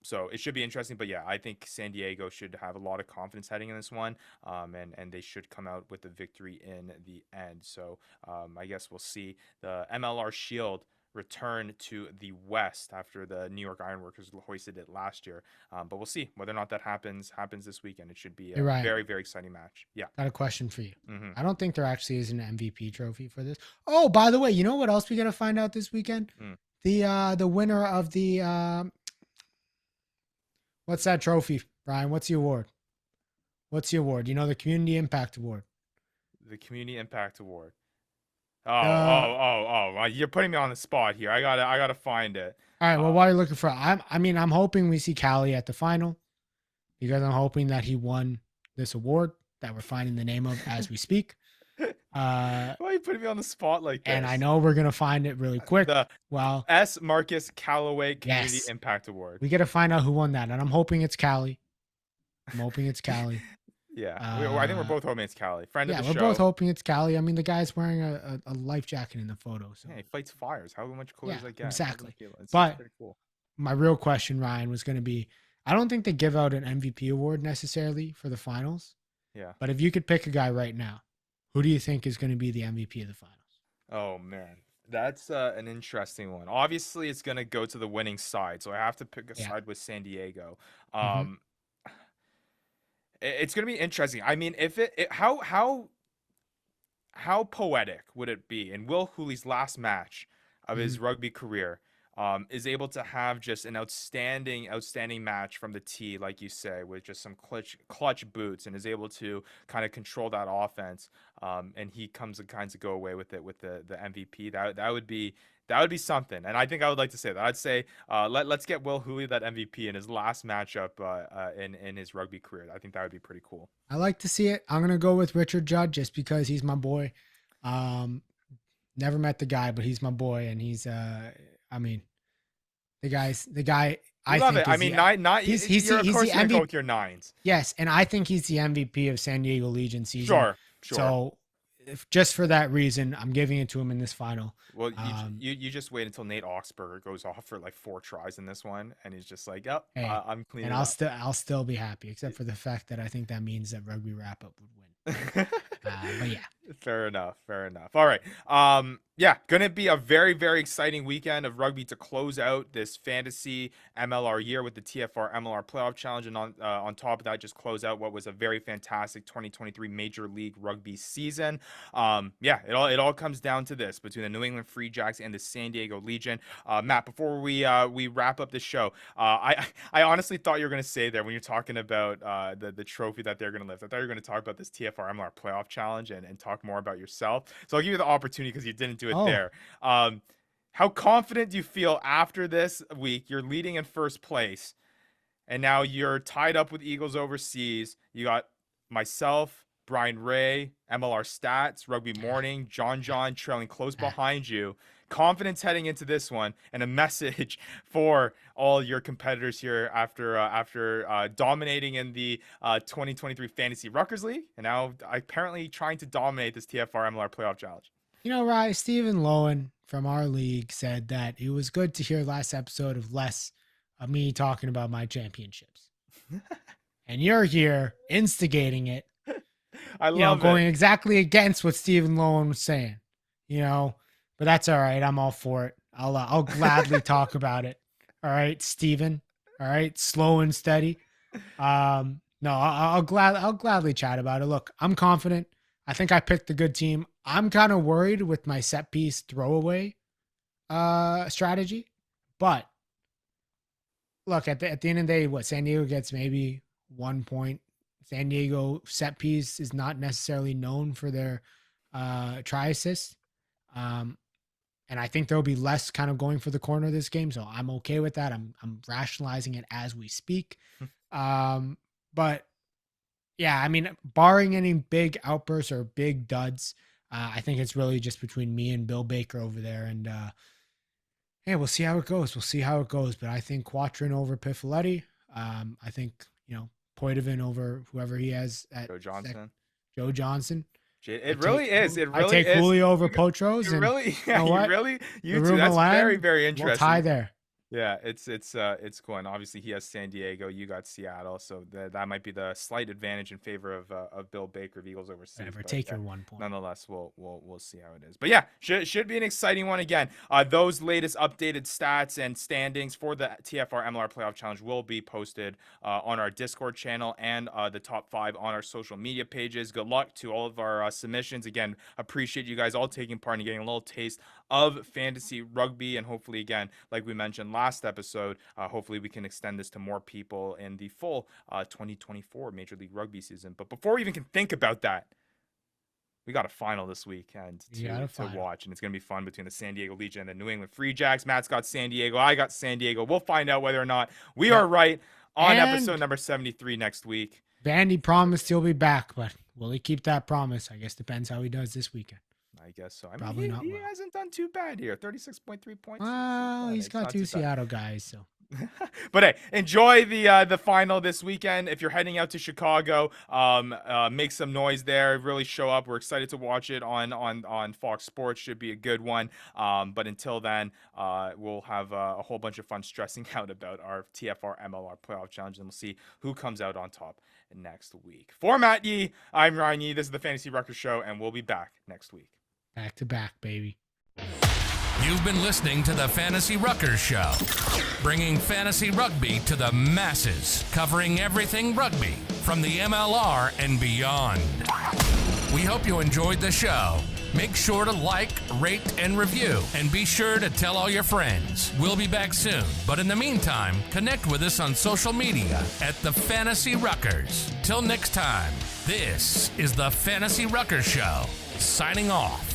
So it should be interesting, but yeah, I think San Diego should have a lot of confidence heading in this one, and they should come out with a victory in the end. So I guess we'll see. The MLR Shield return to the West after the New York Ironworkers hoisted it last year. But we'll see whether or not that happens this weekend. It should be Hey, a Ryan, very, very exciting match. Yeah. got a question for you. Hmm. I don't think there actually is an MVP trophy for this. Oh, by the way, you know what else we got to find out this weekend? Mm. The winner of the what's that trophy, Brian? What's the award? What's the award? You know, the Community Impact Award. The Community Impact Award. Uh, Well, you're putting me on the spot here. I gotta find it. All right. Well, while you're looking for, I'm hoping we see Callie at the final because I'm hoping that he won this award that we're finding the name of as we speak. Why are you putting me on the spot like this? And I know we're gonna find it really quick. The Well, S. Marcus Calloway Community Yes. Impact Award. we got to find out who won that, and I'm hoping it's Callie. I'm hoping it's Callie. Yeah, I think we're both hoping it's Callie. Friend Yeah, of the we're show. both hoping it's Callie. I mean, the guy's wearing a life jacket in the photo. So Yeah, he fights fires. How much cooler does Yeah, that get? exactly. It's But- pretty cool. my real question, Ryan, was going to be, I don't think they give out an MVP award necessarily for the finals. Yeah. But if you could pick a guy right now, who do you think is going to be the MVP of the finals? Oh man, that's an interesting one. Obviously, it's gonna go to the winning side, so I have to pick a Yeah. side with San Diego. Mhm. It's gonna be interesting. I mean, if how poetic would it be in Will Hooley's last match of his rugby career, is able to have just an outstanding match from the tee, like you say, with just some clutch boots, and is able to kind of control that offense, and he comes and kinds of go away with it with the MVP. That would be something, and I think I would like to say that. I'd say let's get Will Hooley that MVP in his last matchup in his rugby career. I think that would be pretty cool. I like to see it. I'm going to go with Richard Judd just because he's my boy. Never met the guy, but he's my boy, and he's I mean, the guy. I Love think it. I is mean, the- not he's you're, of the course, gonna go MVP. with your nines. Yes, and I think he's the MVP of San Diego Legion season. Sure. So, just for that reason, I'm giving it to him in this final. Well, Um, you just wait until Nate Oxberger goes off for like 4 tries in this one, and he's just like, "Yep, Hey, I'm cleaning and up." I'll still be happy, except for the fact that I think that means that Rugby Wrap Up would win. But yeah, Fair enough. All right. Yeah, gonna be a very, very exciting weekend of rugby to close out this fantasy MLR year with the TFR MLR Playoff Challenge, and on top of that, just close out what was a very fantastic 2023 Major League Rugby season. Yeah, it all comes down to this between the New England Free Jacks and the San Diego Legion. Matt, before we wrap up the show, I honestly thought you were gonna say there when you're talking about the trophy that they're gonna lift. I thought you were gonna talk about this TFR MLR Playoff Challenge and talk more about yourself. So I'll give you the opportunity because you didn't do it there. How confident do you feel after this week? You're leading in first place, and now you're tied up with Eagles overseas. You got myself, Brian Ray, MLR Stats, Rugby Morning, John trailing close behind you. Confidence heading into this one, and a message for all your competitors here after dominating in the 2023 Fantasy Ruckers League, and now apparently trying to dominate this TFR MLR Playoff Challenge. you know, Ryan, Stephen Lowen from our league said that it was good to hear last episode of less of me talking about my championships, and you're here instigating it. I You know, love going it. exactly against what Stephen Lowen was saying. You know, but that's all right. I'm all for it. I'll gladly talk about it. All right, Stephen. All right, slow and steady. No, I'll gladly chat about it. Look, I'm confident. I think I picked a good team. I'm kind of worried with my set piece throwaway strategy, but look, at the end of the day, what San Diego gets maybe 1 point. San Diego set piece is not necessarily known for their try assist. And I think there'll be less kind of going for the corner this game. So I'm okay with that. I'm rationalizing it as we speak. But yeah, I mean, barring any big outbursts or big duds, I think it's really just between me and Bill Baker over there. And hey, we'll see how it goes. But I think Quattrin over Pifoletti. I think, you know, Poitevin over whoever he has at Joe Johnson. It really is. I take Julio over Potros. You and really, you know what? you The two. That's Milan, very, very we'll interesting. tie there. Yeah, it's cool. And obviously he has San Diego, you got Seattle, so that might be the slight advantage in favor of Bill Baker of Eagles overseas. Whatever, But take yeah, your 1 point. nonetheless, we'll see how it is. But yeah, should be an exciting one again. Those latest updated stats and standings for the TFR MLR Playoff Challenge will be posted on our Discord channel and the top 5 on our social media pages. Good luck to all of our submissions. Again, appreciate you guys all taking part and getting a little taste of fantasy rugby, and hopefully, again, like we mentioned last episode, hopefully we can extend this to more people in the full 2024 Major League Rugby season. But before we even can think about that, we got a final this weekend to watch, and it's going to be fun between the San Diego Legion and the New England Free Jacks. Matt's got San Diego. I got San Diego. We'll find out whether or not we are right on episode number 73 next week. Vandy promised he'll be back, but will he keep that promise? I guess depends how he does this weekend. I guess so. I mean, Probably not he well. hasn't done too bad here. 36.3 points. Well, he's got 2 Seattle guys, so. But hey, enjoy the final this weekend. If you're heading out to Chicago, make some noise there. Really show up. We're excited to watch it on Fox Sports. Should be a good one. But until then, we'll have a whole bunch of fun stressing out about our TFR MLR Playoff Challenge, and we'll see who comes out on top next week. For Matt Yee, I'm Ryan Yee. This is the Fantasy Ruckers Show, and we'll be back next week. Back to back, baby. You've been listening to the Fantasy Ruckers Show, bringing fantasy rugby to the masses, covering everything rugby from the MLR and beyond. We hope you enjoyed the show. Make sure to like, rate, and review, and be sure to tell all your friends. We'll be back soon, but in the meantime, connect with us on social media at the Fantasy Ruckers. Till next time, this is the Fantasy Ruckers Show, signing off.